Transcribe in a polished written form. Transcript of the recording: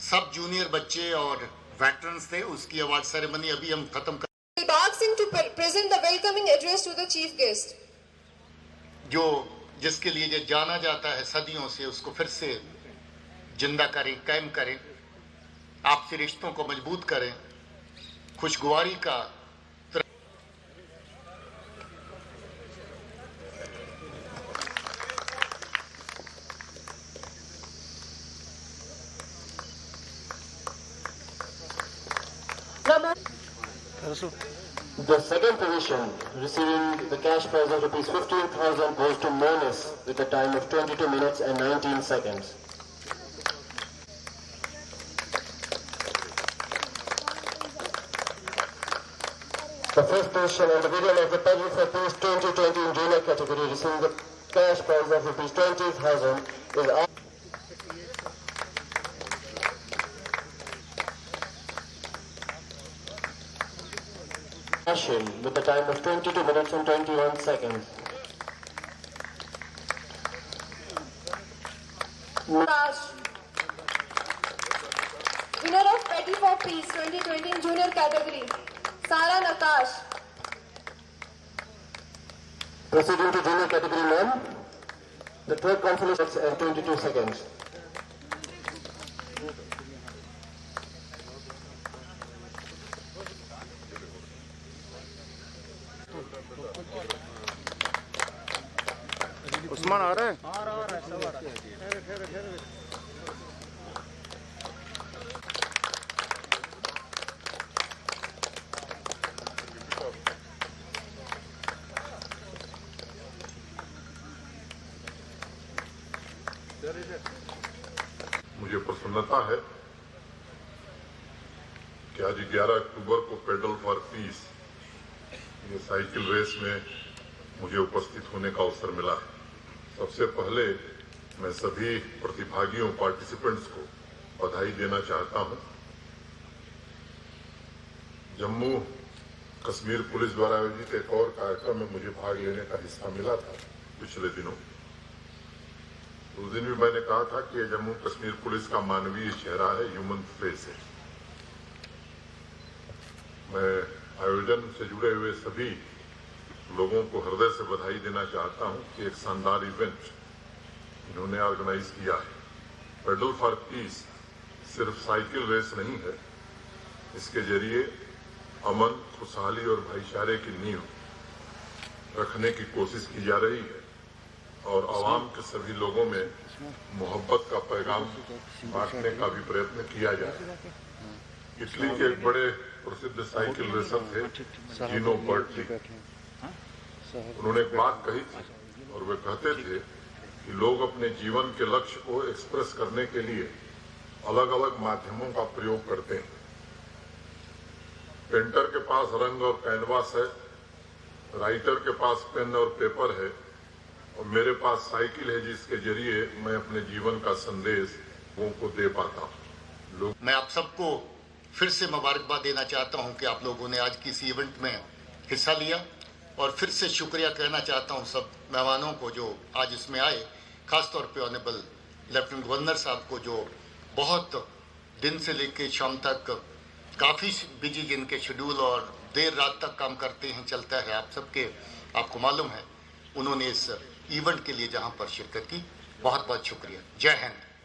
सब जूनियर बच्चे और वेटरन्स थे, उसकी अवार्ड सेरेमनी अभी हम खत्म कर asking to present the welcoming address to the chief guest. जो जिसके लिए ये जाना जाता है सदियों से, उसको फिर से जिंदा करें, कायम करें, आपसी रिश्तों को मजबूत करें, खुशगवारी का The second position, receiving the cash prize of rupees 15,000, goes to Monis with a time of 22 minutes and 19 seconds. The first position and the winner of the Pedal for Peace 2020 in junior category, receiving the cash prize of rupees 20,000, is Ashim with a time of 22 minutes and 21 seconds. Nakash. Winner of Petty for Peace 2020 in junior category, Sara Nakash. Proceeding to junior category 1, the third consolation and 22 seconds. Usman आ रहा है? मुझे प्रसन्नता है कि आज 11 अक्टूबर को pedal for piece ये cycle race में मुझे उपस्थित होने का अवसर मिला है। सबसे पहले मैं सभी प्रतिभागियों, पार्टिसिपेंट्स को बधाई देना चाहता हूं। जम्मू कश्मीर पुलिस द्वारा आयोजित एक और कार्यक्रम में मुझे भाग लेने का हिस्सा मिला था पिछले दिनों। उस दिन भी मैंने कहा था कि जम्मू कश्मीर पुलिस का मानवीय चेहरा है, ह्यूमन फेस है। मैं आयोजन से जुड़े हुए सभी लोगों को हृदय से बधाई देना चाहता हूं कि एक शानदार इवेंट इन्होंने ऑर्गेनाइज किया है। पेडल फॉर पीस सिर्फ साइकिल रेस नहीं है, इसके जरिए अमन, खुशहाली और भाईचारे की नींव रखने की कोशिश की जा रही है और आवाम के सभी लोगों में मोहब्बत का पैगाम बांटने का भी प्रयत्न किया जा रहा है। इटली के एक बड़े प्रसिद्ध साइकिल रेसर थे जीनो बर्टली। उन्होंने एक बात कही थी और वे कहते थे कि लोग अपने जीवन के लक्ष्य को एक्सप्रेस करने के लिए अलग अलग माध्यमों का प्रयोग करते हैं। पेंटर के पास रंग और कैनवास है, राइटर के पास पेन और पेपर है और मेरे पास साइकिल है जिसके जरिए मैं अपने जीवन का संदेश लोगों को दे पाता हूँ। मैं आप सबको फिर से मुबारकबाद देना चाहता हूं कि आप लोगों ने आज की इस इवेंट में हिस्सा लिया और फिर से शुक्रिया कहना चाहता हूं सब मेहमानों को जो आज इसमें आए, खासतौर पे ऑनरेबल लेफ्टिनेंट गवर्नर साहब को जो बहुत दिन से लेकर शाम तक काफ़ी बिजी जिनके शेड्यूल और देर रात तक काम करते हैं, चलता है, आप सबके आपको मालूम है। उन्होंने इस इवेंट के लिए जहां पर शिरकत की, बहुत बहुत शुक्रिया। जय हिंद।